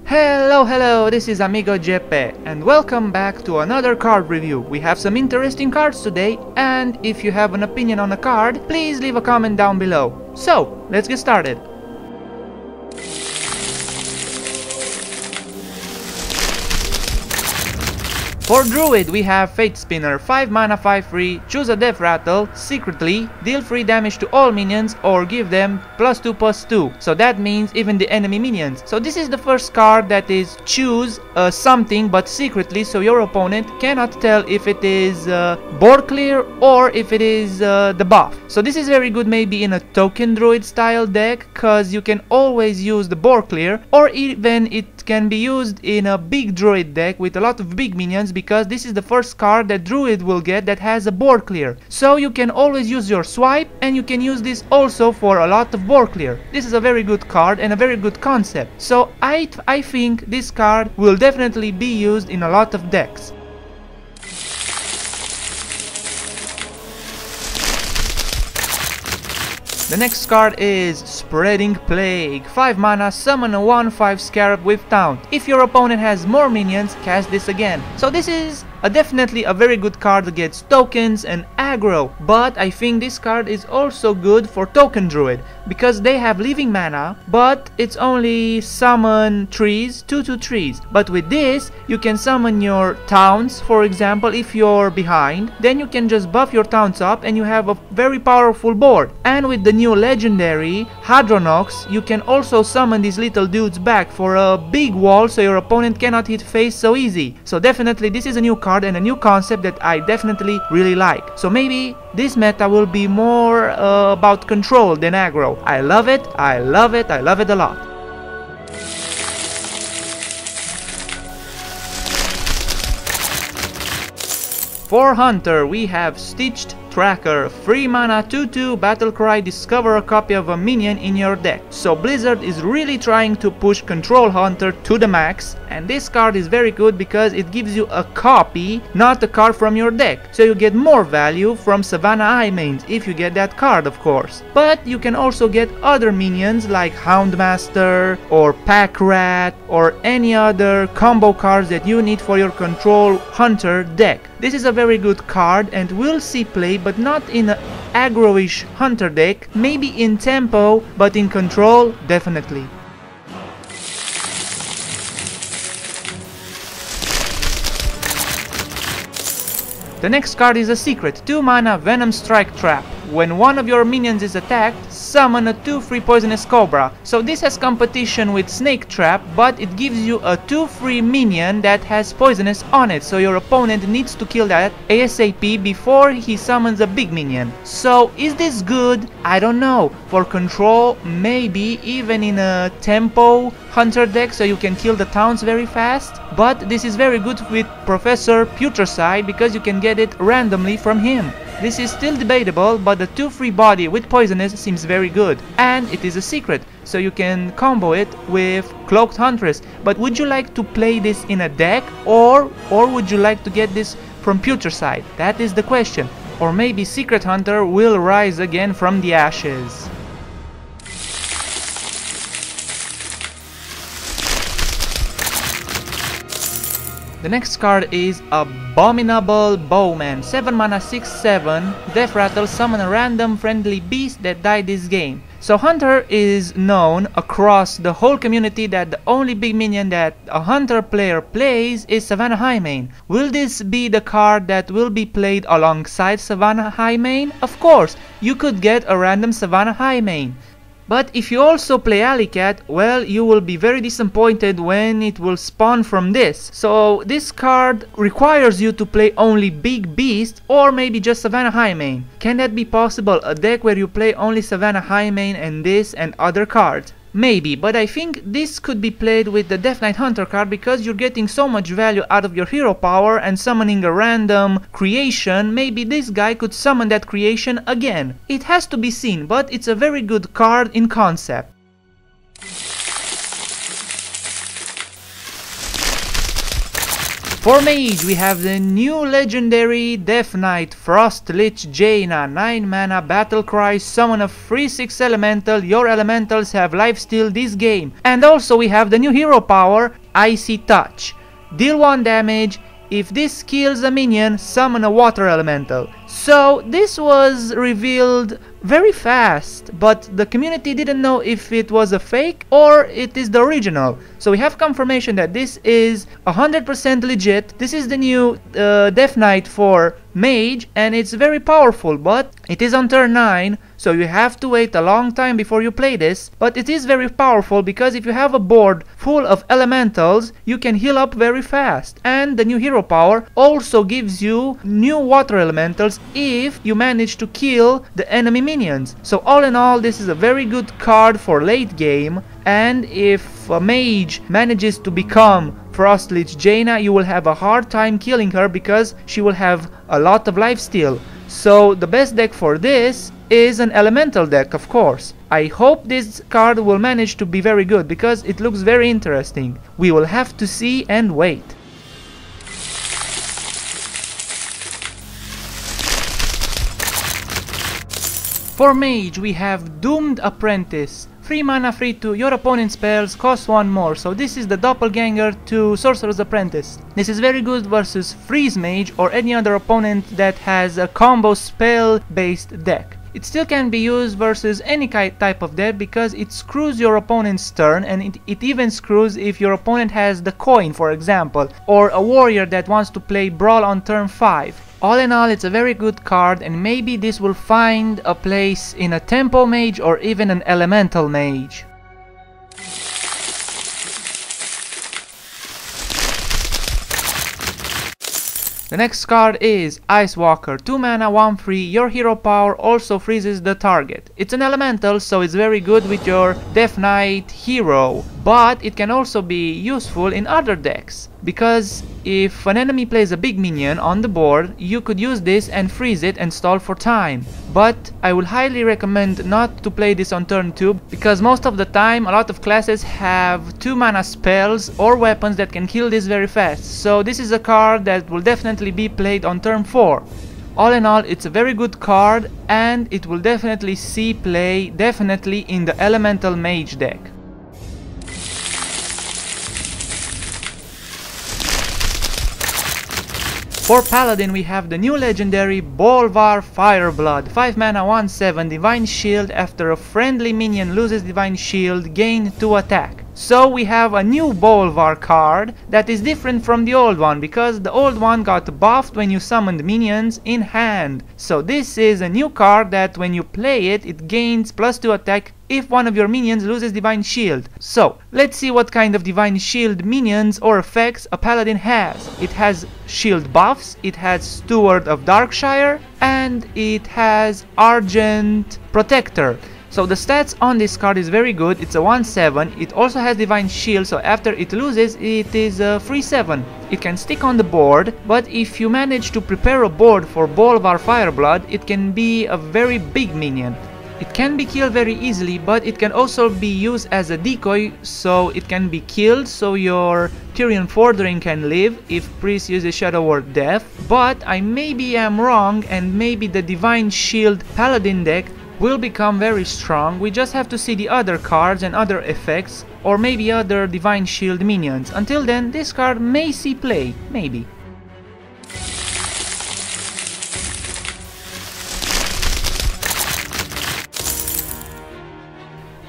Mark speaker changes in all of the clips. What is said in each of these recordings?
Speaker 1: Hello, this is AmigoGP and welcome back to another card review. We have some interesting cards today, and if you have an opinion on a card, please leave a comment down below. So, let's get started. For Druid, we have Fate Spinner, 5 mana 5/3, choose a Deathrattle, secretly, deal 3 damage to all minions or give them +2/+2. So that means even the enemy minions. So this is the first card that is choose something but secretly, so your opponent cannot tell if it is board clear or if it is the buff. So this is very good maybe in a token Druid style deck, cause you can always use the board clear, or even it can be used in a big Druid deck with a lot of big minions, because this is the first card that Druid will get that has a board clear. So you can always use your swipe, and you can use this also for a lot of board clear. This is a very good card and a very good concept. So I think this card will definitely be used in a lot of decks. The next card is Spreading Plague, 5 mana, summon a 1/5 Scarab with Taunt. If your opponent has more minions, cast this again. So this is definitely a very good card against tokens and aggro, but I think this card is also good for token Druid, because they have living mana, but it's only summon trees, 2/2 trees. But with this, you can summon your towns, for example, if you're behind, then you can just buff your towns up and you have a very powerful board. And with the new legendary Hadronox, you can also summon these little dudes back for a big wall, so your opponent cannot hit face so easy. So definitely this is a new card and a new concept that I definitely really like. So maybe this meta will be more about control than aggro. I love it, I love it, I love it a lot. For Hunter, we have Stitched Tracker, 3 mana 2/2 Battlecry, discover a copy of a minion in your deck. So Blizzard is really trying to push Control Hunter to the max, and this card is very good because it gives you a copy, not a card from your deck. So you get more value from Savannah Eye mains, if you get that card of course. But you can also get other minions like Houndmaster or Pack Rat or any other combo cards that you need for your Control Hunter deck. This is a very good card and will see play, but not in an aggro-ish Hunter deck, maybe in tempo, but in control, definitely. The next card is a secret, 2 mana Venom Strike Trap. When one of your minions is attacked, summon a 2/3 Poisonous Cobra. So this has competition with Snake Trap, but it gives you a 2/3 minion that has poisonous on it, so your opponent needs to kill that ASAP before he summons a big minion. So is this good? I don't know. For control, maybe even in a tempo Hunter deck, so you can kill the towns very fast. But this is very good with Professor Putricide, because you can get it randomly from him. This is still debatable, but the 2/3 body with poisonous seems very good, and it is a secret, so you can combo it with Cloaked Huntress. But would you like to play this in a deck, or would you like to get this from Putricide? That is the question. Or maybe Secret Hunter will rise again from the ashes. The next card is Abominable Bowman, 7 mana 6/7, Deathrattle, summon a random friendly beast that died this game. So Hunter is known across the whole community that the only big minion that a Hunter player plays is Savannah Highmane. Will this be the card that will be played alongside Savannah Highmane? Of course, you could get a random Savannah Highmane. But if you also play Alleycat, well, you will be very disappointed when it will spawn from this. So this card requires you to play only big beast, or maybe just Savannah Highmane. Can that be possible? A deck where you play only Savannah Highmane and this and other cards? Maybe, but I think this could be played with the Death Knight Hunter card, because you're getting so much value out of your hero power and summoning a random creation. Maybe this guy could summon that creation again. It has to be seen, but it's a very good card in concept. For Mage, we have the new legendary Death Knight Frosty Jaina, 9 mana battle cry, summon a free 6 elemental, your elementals have lifesteal this game. And also we have the new hero power, Icy Touch. Deal 1 damage, if this kills a minion, summon a water elemental. So this was revealed very fast, but the community didn't know if it was a fake or it is the original. So we have confirmation that this is 100% legit. This is the new Death Knight for Mage, and it's very powerful, but it is on turn 9, so you have to wait a long time before you play this. But it is very powerful because if you have a board full of elementals, you can heal up very fast. And the new hero power also gives you new water elementals if you manage to kill the enemy minions. So all in all, this is a very good card for late game, and if a mage manages to become Frosty Jaina, you will have a hard time killing her because she will have a lot of lifesteal. So the best deck for this is an elemental deck, of course. I hope this card will manage to be very good because it looks very interesting. We will have to see and wait. For Mage, we have Doomed Apprentice. 3 mana, free to your opponent's spells, cost 1 more, so this is the doppelganger to Sorcerer's Apprentice. This is very good versus Freeze Mage or any other opponent that has a combo spell based deck. It still can be used versus any type of deck because it screws your opponent's turn, and it even screws if your opponent has the coin, for example, or a warrior that wants to play Brawl on turn 5. All in all, it's a very good card, and maybe this will find a place in a Tempo Mage or even an Elemental Mage. The next card is Ice Walker, 2 mana, 1 free, your hero power also freezes the target. It's an elemental, so it's very good with your Death Knight hero, but it can also be useful in other decks, because if an enemy plays a big minion on the board, you could use this and freeze it and stall for time. But I would highly recommend not to play this on turn 2, because most of the time a lot of classes have 2 mana spells or weapons that can kill this very fast. So this is a card that will definitely be played on turn 4. All in all, it's a very good card, and it will definitely see play in the Elemental Mage deck. For Paladin, we have the new legendary Bolvar Fireblood, 5 mana, 1/7, Divine Shield. After a friendly minion loses Divine Shield, gain 2 attack. So we have a new Bolvar card that is different from the old one, because the old one got buffed when you summoned minions in hand. So this is a new card that when you play it, it gains +2 attack if one of your minions loses Divine Shield. So let's see what kind of Divine Shield minions or effects a Paladin has. It has shield buffs, it has Steward of Darkshire, and it has Argent Protector. So the stats on this card is very good. It's a 1/7. It also has Divine Shield, so after it loses, it is a free 7. It can stick on the board, but if you manage to prepare a board for Bolvar Fireblood, it can be a very big minion. It can be killed very easily, but it can also be used as a decoy, so it can be killed so your Tyrion Fordring can live if Priest uses Shadow Word Death. But I maybe am wrong, and maybe the Divine Shield Paladin deck will become very strong. We just have to see the other cards and other effects, or maybe other Divine Shield minions. Until then, this card may see play, maybe.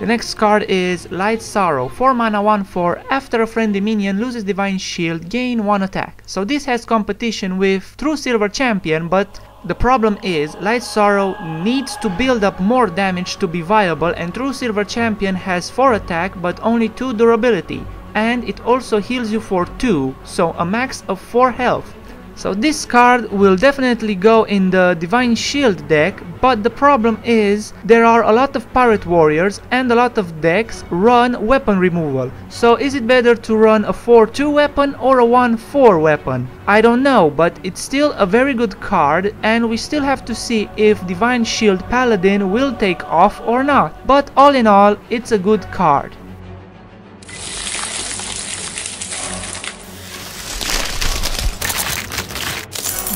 Speaker 1: The next card is Light Sorrow, 4 mana, 1/4, after a friendly minion loses Divine Shield, gain 1 attack. So this has competition with True Silver Champion, but the problem is Light Sorrow needs to build up more damage to be viable, and True Silver Champion has 4 attack but only 2 durability, and it also heals you for 2, so a max of 4 health. So this card will definitely go in the Divine Shield deck, but the problem is there are a lot of Pirate Warriors and a lot of decks run weapon removal. So is it better to run a 4/2 weapon or a 1/4 weapon? I don't know, but it's still a very good card, and we still have to see if Divine Shield Paladin will take off or not. But all in all, it's a good card.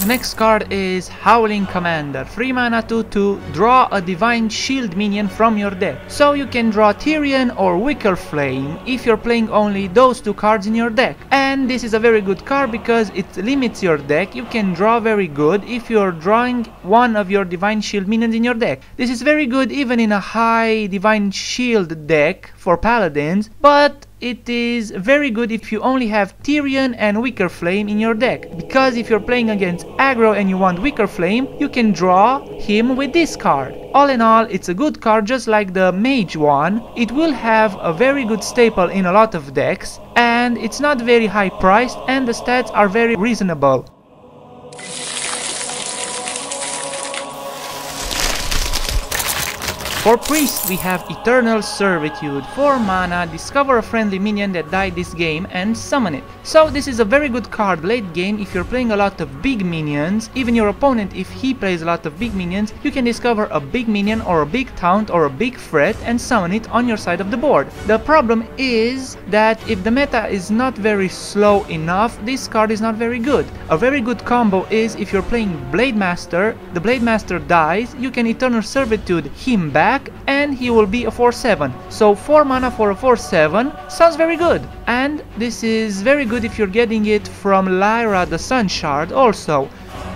Speaker 1: The next card is Howling Commander. 3 mana 2/2, draw a Divine Shield minion from your deck. So you can draw Tyrion or Wicker Flame if you're playing only those 2 cards in your deck. And this is a very good card because it limits your deck. You can draw very good if you're drawing one of your Divine Shield minions in your deck. This is very good even in a high Divine Shield deck for Paladins, but it is very good if you only have Tyrion and Wicker Flame in your deck, because if you're playing against aggro and you want Wicker Flame, you can draw him with this card. All in all, it's a good card just like the Mage one. It will have a very good staple in a lot of decks, and it's not very high priced and the stats are very reasonable. For Priest, we have Eternal Servitude. 4 mana, discover a friendly minion that died this game and summon it. So this is a very good card late game if you're playing a lot of big minions. Even your opponent, if he plays a lot of big minions, you can discover a big minion or a big taunt or a big threat and summon it on your side of the board. The problem is that if the meta is not very slow enough, this card is not very good. A very good combo is if you're playing Blade Master, the Blade Master dies, you can Eternal Servitude him back and he will be a 4/7. So 4 mana for a 4/7 sounds very good. And this is very good if you're getting it from Lyra the Sun Shard also.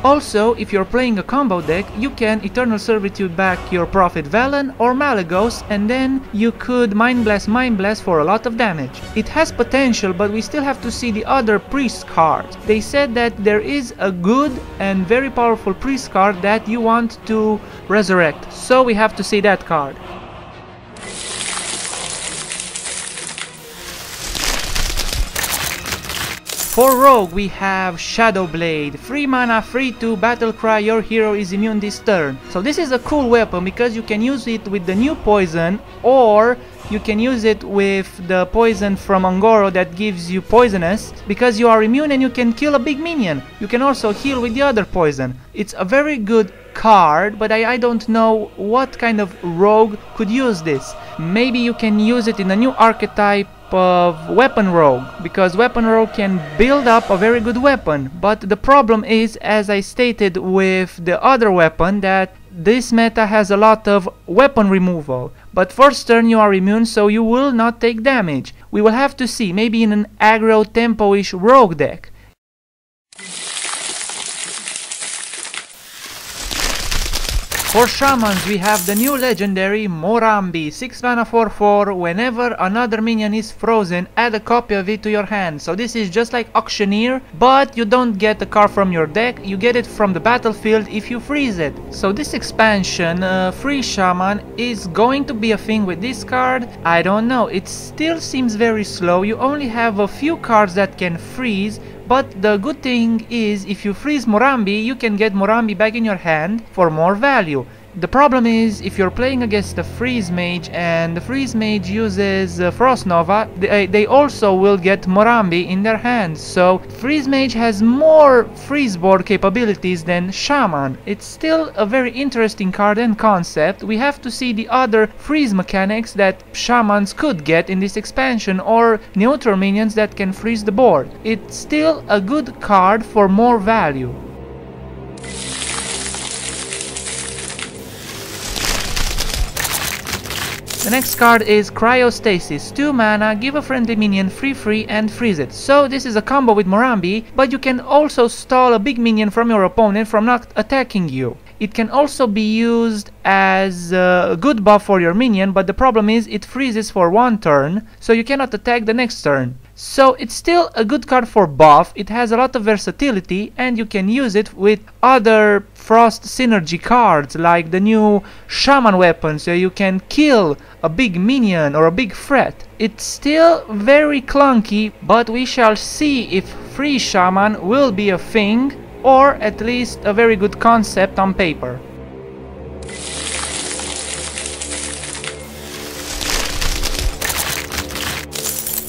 Speaker 1: Also, if you're playing a combo deck, you can Eternal Servitude back your Prophet Velen or Malygos, and then you could Mind Blast for a lot of damage. It has potential, but we still have to see the other Priest cards. They said that there is a good and very powerful Priest card that you want to resurrect, so we have to see that card. For Rogue, we have Shadowblade. 3 mana, 3/2, battle cry, your hero is immune this turn. So this is a cool weapon because you can use it with the new poison, or you can use it with the poison from Ungoro that gives you poisonous, because you are immune and you can kill a big minion. You can also heal with the other poison. It's a very good card, but I don't know what kind of rogue could use this. Maybe you can use it in a new archetype of weapon rogue, because weapon rogue can build up a very good weapon. But the problem is, as I stated with the other weapon, that this meta has a lot of weapon removal. But first turn you are immune, so you will not take damage. We will have to see, maybe in an aggro tempo-ish rogue deck. For Shamans, we have the new legendary Morambi. 6 mana 4/4, whenever another minion is frozen, add a copy of it to your hand. So this is just like Auctioneer, but you don't get the card from your deck, you get it from the battlefield if you freeze it. So this expansion, Free Shaman, is going to be a thing with this card. I don't know, it still seems very slow. You only have a few cards that can freeze, but the good thing is, if you freeze Morambi, you can get Morambi back in your hand for more value. The problem is, if you're playing against the Freeze Mage and the Freeze Mage uses Frost Nova, they also will get Morambi in their hands. So Freeze Mage has more freeze board capabilities than Shaman. It's still a very interesting card and concept. We have to see the other freeze mechanics that Shamans could get in this expansion, or neutral minions that can freeze the board. It's still a good card for more value. The next card is Cryostasis. 2 mana, give a friendly minion 3/3 and freeze it. So this is a combo with Morambi, but you can also stall a big minion from your opponent from not attacking you. It can also be used as a good buff for your minion, but the problem is it freezes for 1 turn, so you cannot attack the next turn. So it's still a good card for buff, it has a lot of versatility, and you can use it with other Frost synergy cards, like the new Shaman weapon, so you can kill a big minion or a big threat. It's still very clunky, but we shall see if Free Shaman will be a thing, or at least a very good concept on paper.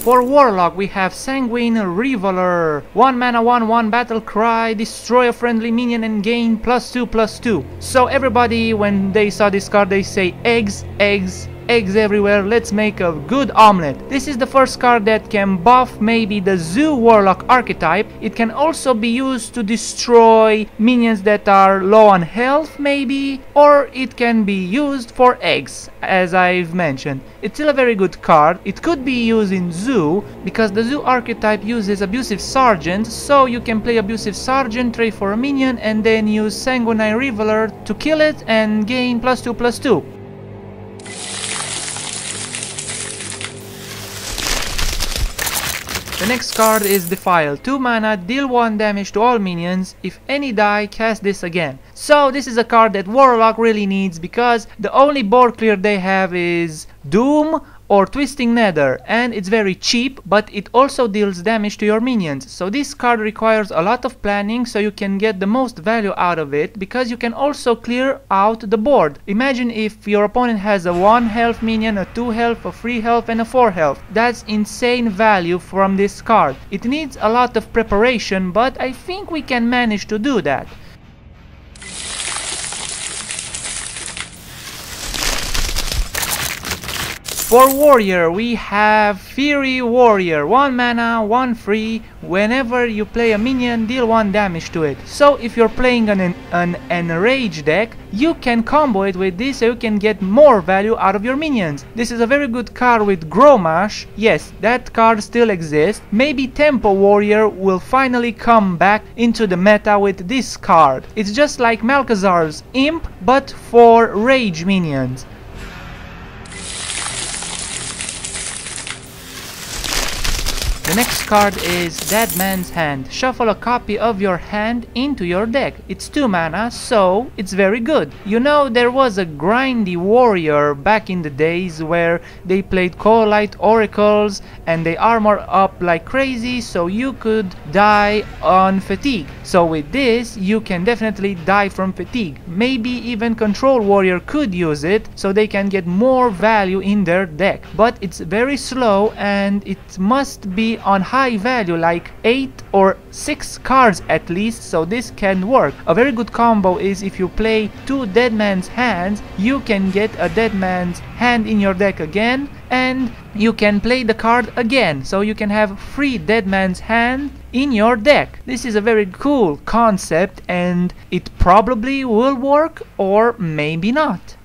Speaker 1: For Warlock, we have Sanguine Reveler. 1 mana 1/1 battle cry, destroy a friendly minion and gain +2/+2. So everybody, when they saw this card, they say eggs, eggs, eggs everywhere, let's make a good omelette. This is the first card that can buff maybe the Zoo Warlock archetype. It can also be used to destroy minions that are low on health maybe, or it can be used for eggs, as I've mentioned. It's still a very good card. It could be used in Zoo, because the Zoo archetype uses Abusive Sergeant, so you can play Abusive Sergeant, trade for a minion, and then use Sanguinary Reveler to kill it and gain +2/+2. The next card is Defile. 2 mana, deal 1 damage to all minions. If any die, cast this again. So this is a card that Warlock really needs, because the only board clear they have is Doom or Twisting Nether, and it's very cheap, but it also deals damage to your minions. So this card requires a lot of planning so you can get the most value out of it, because you can also clear out the board. Imagine if your opponent has a 1 health minion, a 2 health, a 3 health, and a 4 health. That's insane value from this card. It needs a lot of preparation, but I think we can manage to do that. For Warrior, we have Fury Warrior. 1 mana, 1 free. Whenever you play a minion, deal 1 damage to it. So if you're playing an Enrage deck, you can combo it with this so you can get more value out of your minions. This is a very good card with Grommash. Yes, that card still exists. Maybe Tempo Warrior will finally come back into the meta with this card. It's just like Malygos Imp, but for Rage minions. The next card is Dead Man's Hand. Shuffle a copy of your hand into your deck. It's 2 mana, so it's very good. You know, there was a grindy warrior back in the days where they played Coalite Oracles and they armor up like crazy, so you could die on fatigue. So with this, you can definitely die from fatigue. Maybe even Control Warrior could use it, so they can get more value in their deck. But it's very slow and it must be on high value, like 8 or 6 cards at least, so this can work. A very good combo is if you play 2 Dead Man's Hands, you can get a Dead Man's Hand in your deck again, and you can play the card again, so you can have 3 Dead Man's Hand in your deck. This is a very cool concept, and it probably will work, or maybe not.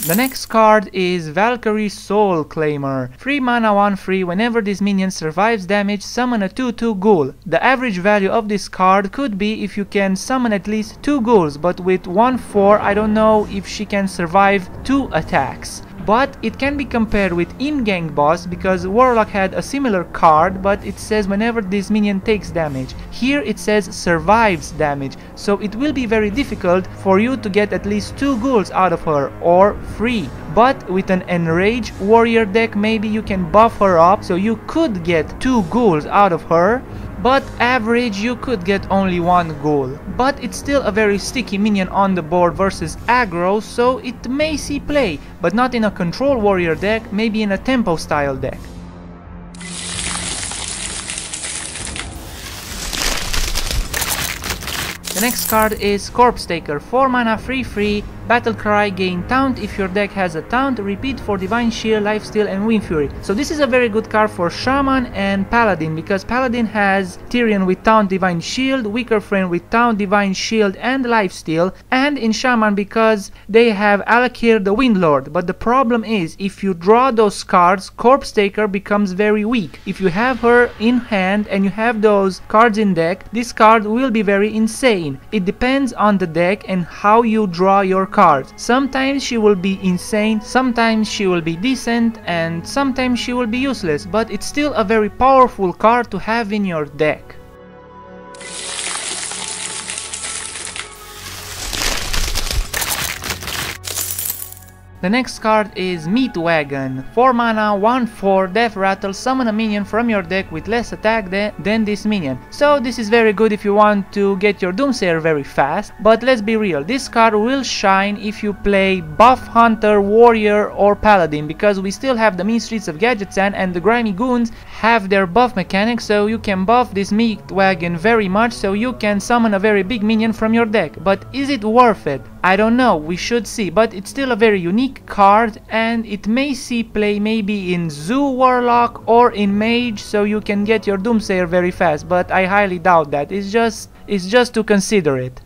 Speaker 1: The next card is Valkyrie Soul Claimer. 3 mana, 1 free. Whenever this minion survives damage, summon a 2/2 ghoul. The average value of this card could be if you can summon at least 2 ghouls, but with 1/4 I don't know if she can survive 2 attacks. But it can be compared with Imgang Boss, because Warlock had a similar card, but it says whenever this minion takes damage. Here it says survives damage, so it will be very difficult for you to get at least 2 ghouls out of her, or 3. But with an Enrage Warrior deck, maybe you can buff her up, so you could get 2 ghouls out of her. But average, you could get only 1 ghoul. But it's still a very sticky minion on the board versus aggro, so it may see play, but not in a Control Warrior deck, maybe in a Tempo style deck. The next card is Corpse Taker. 4 mana, 3/3. Battle Cry, gain Taunt if your deck has a Taunt, repeat for Divine Shield, Lifesteal and Wind Fury. So this is a very good card for Shaman and Paladin, because Paladin has Tyrion with Taunt, Divine Shield, Weaker Friend with Taunt, Divine Shield and Lifesteal, and in Shaman because they have Alakir the Windlord. But the problem is, if you draw those cards, Corpse Taker becomes very weak. If you have her in hand and you have those cards in deck, this card will be very insane. It depends on the deck and how you draw your cards. Sometimes she will be insane, sometimes she will be decent, and sometimes she will be useless, but it's still a very powerful card to have in your deck. The next card is Meat Wagon. 4 mana, 1/4, Deathrattle, summon a minion from your deck with less attack than this minion. So this is very good if you want to get your Doomsayer very fast, but let's be real, this card will shine if you play buff Hunter, Warrior or Paladin, because we still have the mean streets of Gadgetzan and the grimy goons have their buff mechanics, so you can buff this Meat Wagon very much so you can summon a very big minion from your deck. But is it worth it? I don't know, we should see, but it's still a very unique card and it may see play maybe in Zoo Warlock or in Mage, so you can get your Doomsayer very fast, but I highly doubt that. It's just to consider it.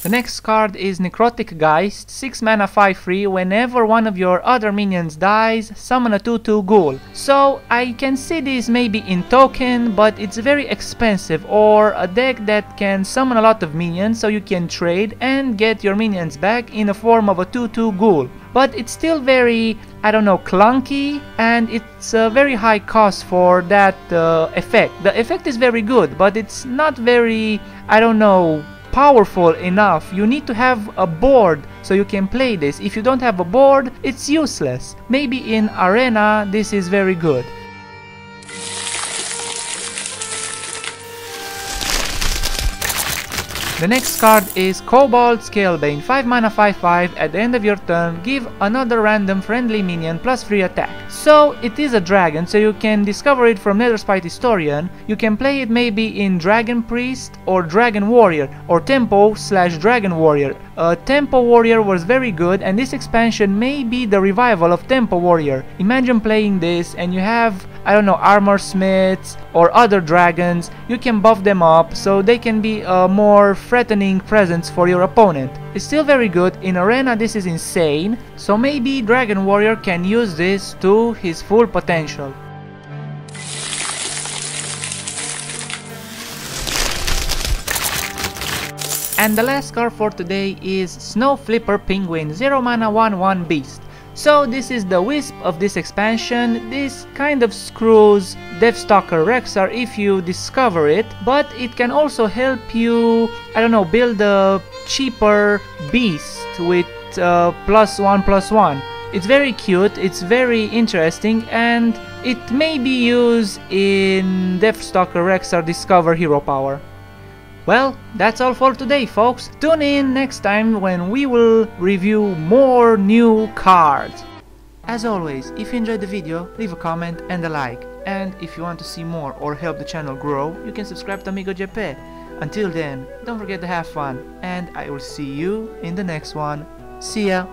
Speaker 1: The next card is Necrotic Geist, 6 mana 5/3, whenever one of your other minions dies, summon a 2/2 ghoul. So I can see this maybe in token, but it's very expensive, or a deck that can summon a lot of minions so you can trade and get your minions back in the form of a 2/2 ghoul. But it's still very, I don't know, clunky, and it's a very high cost for that effect. The effect is very good, but it's not very, I don't know, powerful enough. You need to have a board so you can play this. If you don't have a board, it's useless. Maybe in Arena this is very good. The next card is Cobalt Scalebane, 5 mana 5/5, at the end of your turn give another random friendly minion +3 attack. So it is a dragon, so you can discover it from Netherspite Historian. You can play it maybe in Dragon Priest or Dragon Warrior or Tempo/Dragon Warrior. Tempo Warrior was very good, and this expansion may be the revival of Tempo Warrior. Imagine playing this and you have, I don't know, Armor Smiths or other dragons. You can buff them up so they can be a more threatening presence for your opponent. It's still very good. In Arena this is insane, so maybe Dragon Warrior can use this to his full potential. And the last card for today is Snow Flipper Penguin, 0 mana 1/1 beast. So this is the Wisp of this expansion. This kind of screws Deathstalker Rexar if you discover it, but it can also help you, I don't know, build a cheaper beast with +1/+1. It's very cute, it's very interesting, and it may be used in Deathstalker Rexar Discover Hero Power. Well, that's all for today, folks. Tune in next time when we will review more new cards. As always, if you enjoyed the video, leave a comment and a like. And if you want to see more or help the channel grow, you can subscribe to AmigoGP. Until then, don't forget to have fun, and I will see you in the next one. See ya!